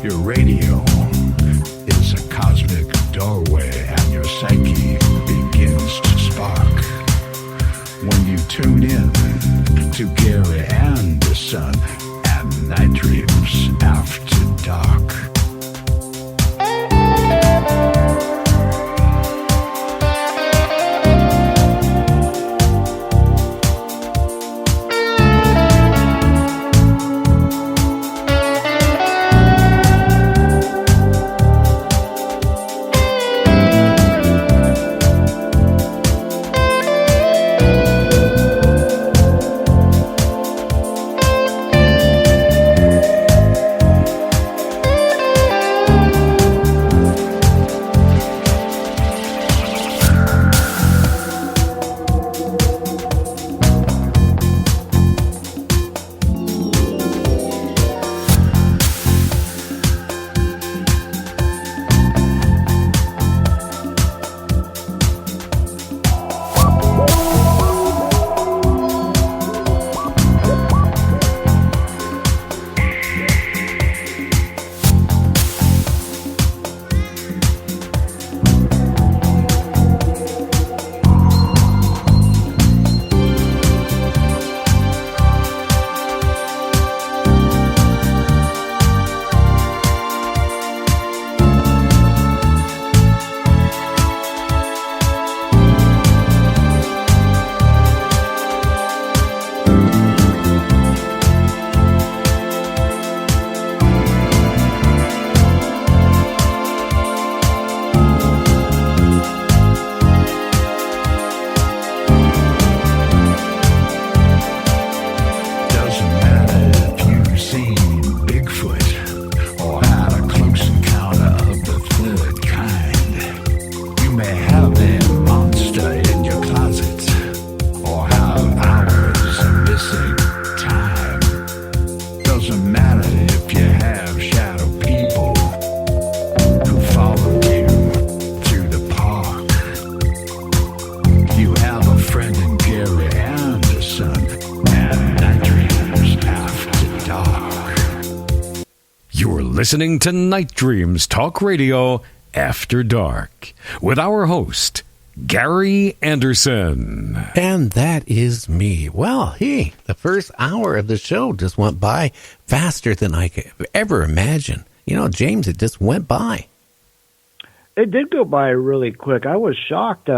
Your radio is a cosmic doorway and your psyche begins to spark. When you tune in to Gary Anderson and Night Dreams After Dark. Listening to Night Dreams Talk Radio After Dark with our host, Gary Anderson. And that is me. Well, hey, the first hour of the show just went by faster than I could ever imagine. You know, James, it just went by. It did go by really quick. I was shocked.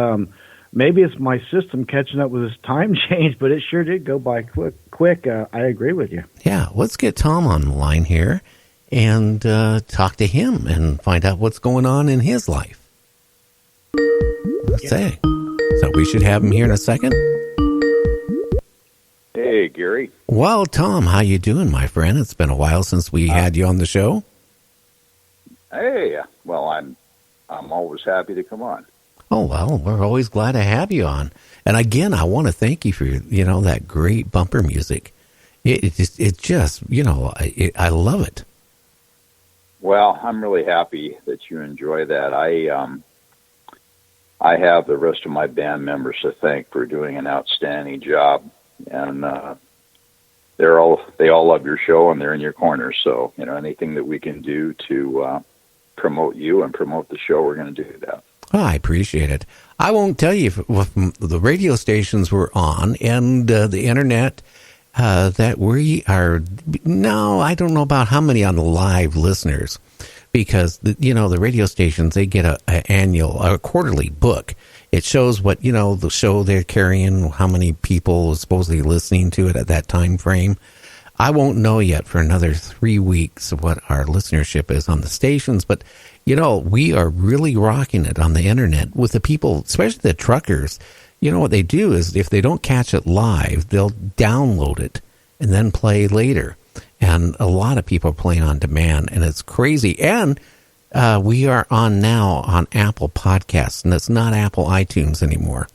Maybe it's my system catching up with this time change, but it sure did go by quick. I agree with you. Yeah, let's get Tom on the line here and talk to him and find out what's going on in his life. Let's say. So we should have him here in a second. Hey, Gary. Well, Tom, how you doing, my friend? It's been a while since we had you on the show. Hey, well, I'm always happy to come on. Oh, well, we're always glad to have you on. And again, I want to thank you for, that great bumper music. It just, I love it. Well, I'm really happy that you enjoy that. I have the rest of my band members to thank for doing an outstanding job, and they all love your show and they're in your corner. So anything that we can do to promote you and promote the show, we're going to do that. Oh, I appreciate it. I won't tell you if the radio stations were on and the internet. That we are, no, I don't know about how many on the live listeners, because the radio stations, they get a quarterly book. It shows what the show they're carrying, how many people are supposedly listening to it at that time frame. I won't know yet for another 3 weeks what our listenership is on the stations, but we are really rocking it on the internet with the people, especially the truckers. What they do is if they don't catch it live, they'll download it and then play later. And a lot of people are playing on demand, and it's crazy. And we are on now on Apple Podcasts, and it's not Apple iTunes anymore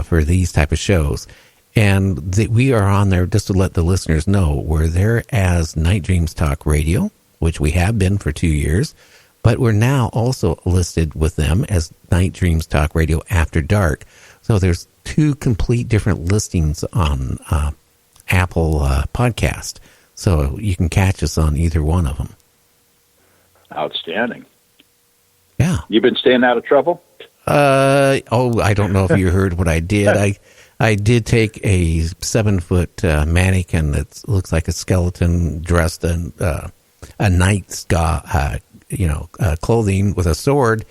for these type of shows. And we are on there, just to let the listeners know, we're there as Night Dreams Talk Radio, which we have been for 2 years. But we're now also listed with them as Night Dreams Talk Radio After Dark. So there's 2 complete different listings on Apple Podcast. So you can catch us on either one of them. Outstanding. Yeah. You've been staying out of trouble? I don't know if you heard what I did. I did take a 7-foot mannequin that looks like a skeleton dressed in a knight's clothing with a sword,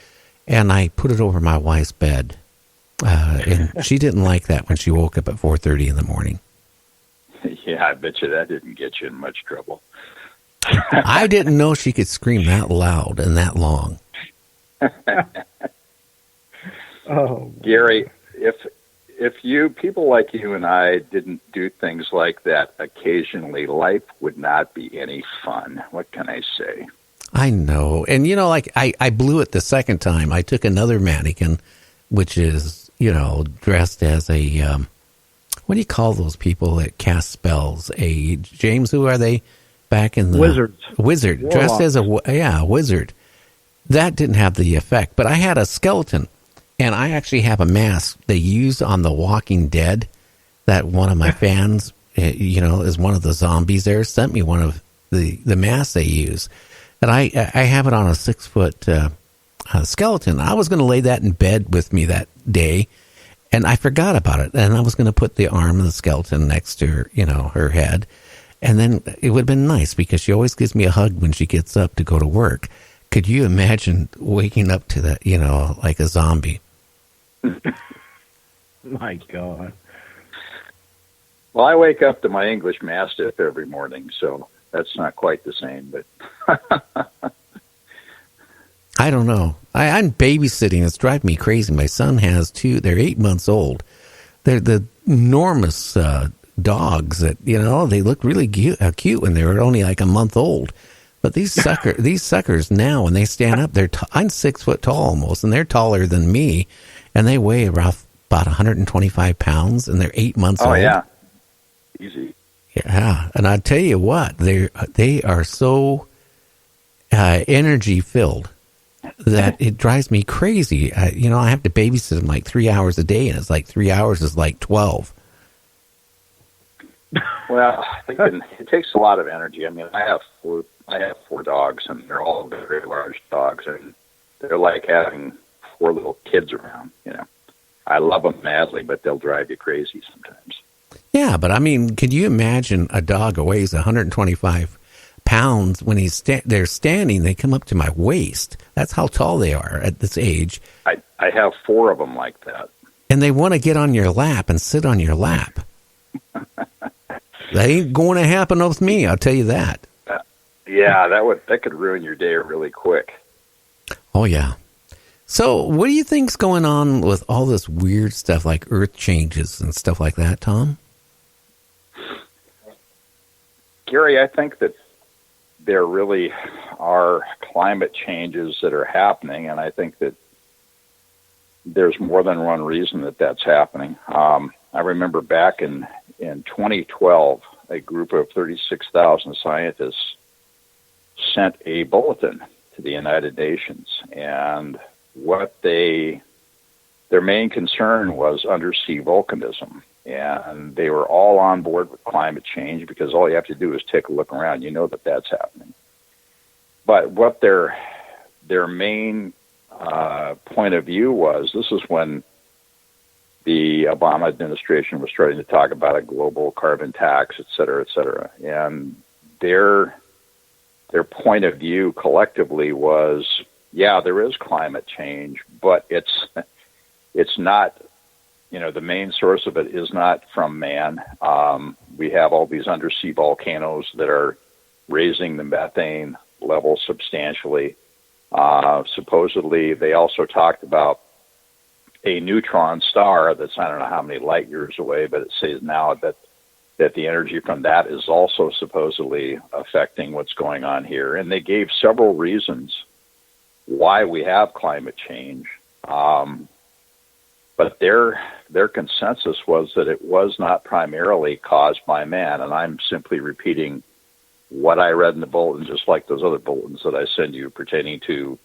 and I put it over my wife's bed. And she didn't like that when she woke up at 4:30 in the morning. Yeah, I bet you that didn't get you in much trouble. I didn't know she could scream that loud and that long. Oh, Gary, if people like you and I didn't do things like that occasionally, life would not be any fun. What can I say? I know. And, I blew it the second time. I took another mannequin, which is, dressed as a, what do you call those people that cast spells? James, who are they? Back in the... Wizards. Wizard. Warlock. Dressed as a wizard. That didn't have the effect. But I had a skeleton, and I actually have a mask they use on The Walking Dead that one of my fans, is one of the zombies there, sent me one of the masks they use. And I have it on a 6-foot skeleton. I was going to lay that in bed with me that day, and I forgot about it. And I was going to put the arm of the skeleton next to her, her head. And then it would have been nice because she always gives me a hug when she gets up to go to work. Could you imagine waking up to that, like a zombie? My God. Well, I wake up to my English Mastiff every morning, so that's not quite the same, but... I don't know. I'm babysitting. It's driving me crazy. My son has 2. They're 8 months old. They're the enormous dogs that, they look really cute when they were only like a month old. But these suckers now, when they stand up, I'm 6 foot tall almost, and they're taller than me, and they weigh about 125 pounds, and they're 8 months old. Oh, yeah. Easy. Yeah, and I tell you what, they are so energy filled that it drives me crazy. I have to babysit them like 3 hours a day, and it's like 3 hours is like 12. Well, I think it takes a lot of energy. I mean, I have 4 dogs, and they're all very large dogs, and they're like having 4 little kids around. I love them madly, but they'll drive you crazy sometimes. Yeah, but I mean, could you imagine a dog who weighs 125 pounds when they're standing? They come up to my waist. That's how tall they are at this age. I have 4 of them like that. And they want to get on your lap and sit on your lap. That ain't going to happen with me, I'll tell you that. Yeah, that could ruin your day really quick. Oh, yeah. So what do you think's going on with all this weird stuff like earth changes and stuff like that, Tom? Gary, I think that there really are climate changes that are happening, and I think that there's more than one reason that that's happening. I remember back in 2012, a group of 36,000 scientists sent a bulletin to the United Nations, and their main concern was undersea volcanism. And they were all on board with climate change because all you have to do is take a look around. You know that that's happening. But what their main point of view was, this is when the Obama administration was starting to talk about a global carbon tax, et cetera, and their point of view collectively was, yeah, there is climate change, but it's not, the main source of it is not from man. We have all these undersea volcanoes that are raising the methane level substantially. Supposedly, they also talked about a neutron star that's, I don't know how many light years away, but it says now that the energy from that is also supposedly affecting what's going on here. And they gave several reasons why we have climate change. But their consensus was that it was not primarily caused by man. And I'm simply repeating what I read in the bulletin, just like those other bulletins that I send you pertaining to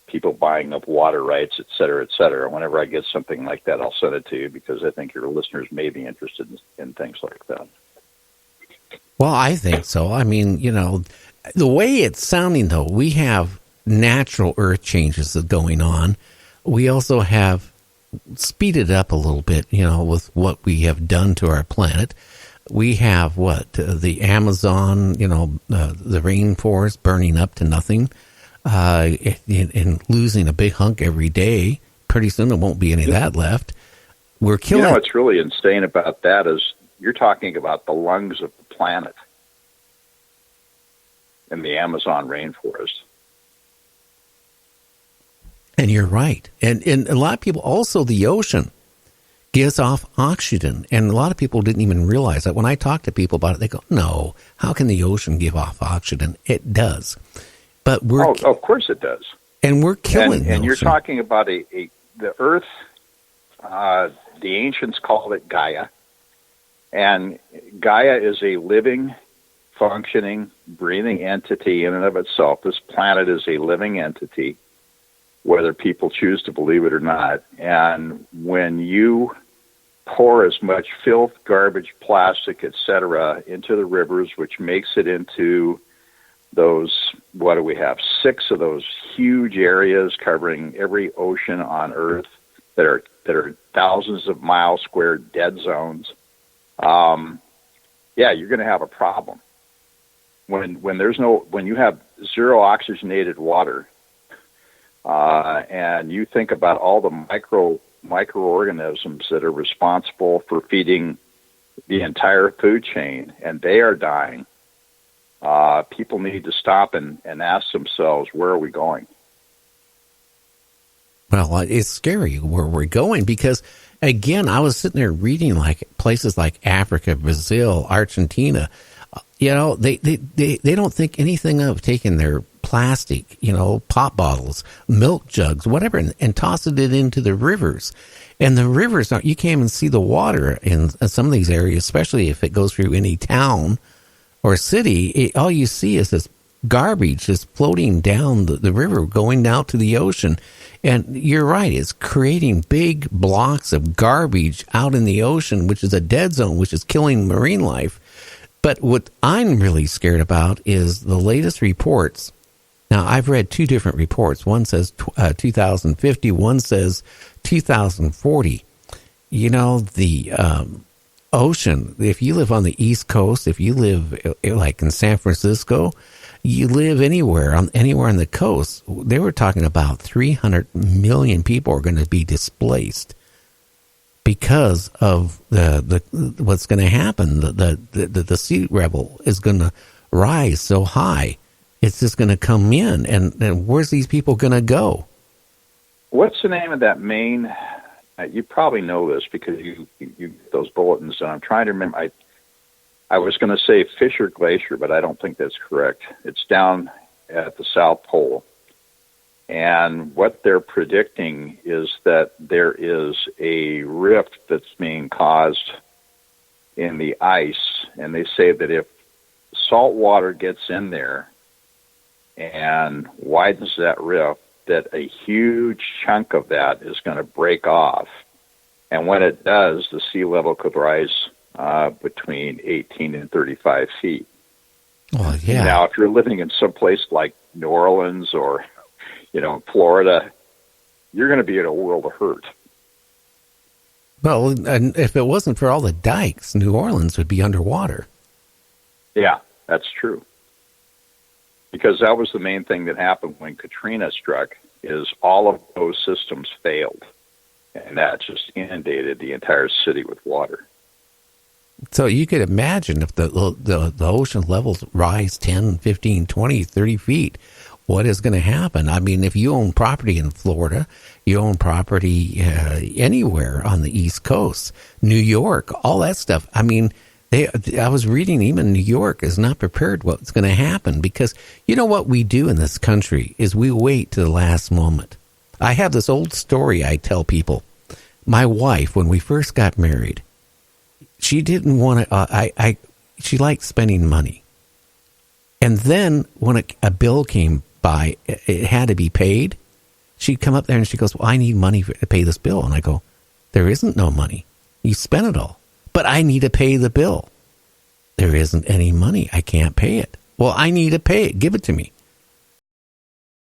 people buying up water rights, et cetera. Whenever I get something like that, I'll send it to you because I think your listeners may be interested in things like that. Well, I think so. I mean, the way it's sounding, though, we have natural earth changes that are going on. We also have speeded up a little bit, with what we have done to our planet. We have the Amazon, the rainforest burning up to nothing, and losing a big hunk every day. Pretty soon there won't be any of that left. We're killing. What's really insane about that is you're talking about the lungs of the planet in the Amazon rainforest. And you're right. And a lot of people, also the ocean gives off oxygen. And a lot of people didn't even realize that. When I talk to people about it, they go, no, how can the ocean give off oxygen? It does. But of course it does. And we're killing And you're talking about the Earth, the ancients called it Gaia. And Gaia is a living, functioning, breathing entity in and of itself. This planet is a living entity, whether people choose to believe it or not. And when you pour as much filth, garbage, plastic, etc., into the rivers, which makes it into those, what do we have, 6 of those huge areas covering every ocean on Earth that are thousands of miles square dead zones, you're going to have a problem. When you have zero oxygenated water, and you think about all the microorganisms that are responsible for feeding the entire food chain, and they are dying, people need to stop and ask themselves, where are we going? Well, it's scary where we're going because, again, I was sitting there reading like places like Africa, Brazil, Argentina. They don't think anything of taking their plastic, pop bottles, milk jugs, whatever, and tossing it into the rivers. And the rivers, you can't even see the water in some of these areas, especially if it goes through any town or city. All you see is this garbage just floating down the river, going out to the ocean. And you're right, it's creating big blocks of garbage out in the ocean, which is a dead zone, which is killing marine life. But what I'm really scared about is the latest reports. Now, I've read 2 different reports. One says 2050, one says 2040. The ocean, if you live on the East Coast, if you live like in San Francisco, you live anywhere on the coast, they were talking about 300 million people are going to be displaced because of the what's going to happen. The sea level is going to rise so high, it's just going to come in, and where's these people going to go? What's the name of that main? You probably know this because you those bulletins, and I'm trying to remember. I was going to say Fisher Glacier, but I don't think that's correct. It's down at the South Pole. And what they're predicting is that there is a rift that's being caused in the ice. And they say that if salt water gets in there and widens that rift, that a huge chunk of that is going to break off. And when it does, the sea level could rise between 18 and 35 feet. Well, yeah. Now, if you're living in some place like New Orleans or, Florida, you're going to be in a world of hurt. Well, and if it wasn't for all the dikes, New Orleans would be underwater. Yeah, that's true. Because that was the main thing that happened when Katrina struck, is all of those systems failed. And that just inundated the entire city with water. So you could imagine if the ocean levels rise 10, 15, 20, 30 feet, what is going to happen? I mean, if you own property in Florida, you own property anywhere on the East Coast, New York, all that stuff. I mean, I was reading even New York is not prepared what's going to happen because what we do in this country is we wait to the last moment. I have this old story I tell people. My wife, when we first got married, she didn't want to, she liked spending money. And then when a bill came by, it had to be paid. She'd come up there and she goes, well, I need money to pay this bill. And I go, there isn't no money. You spent it all. But I need to pay the bill. There isn't any money. I can't pay it. Well, I need to pay it. Give it to me.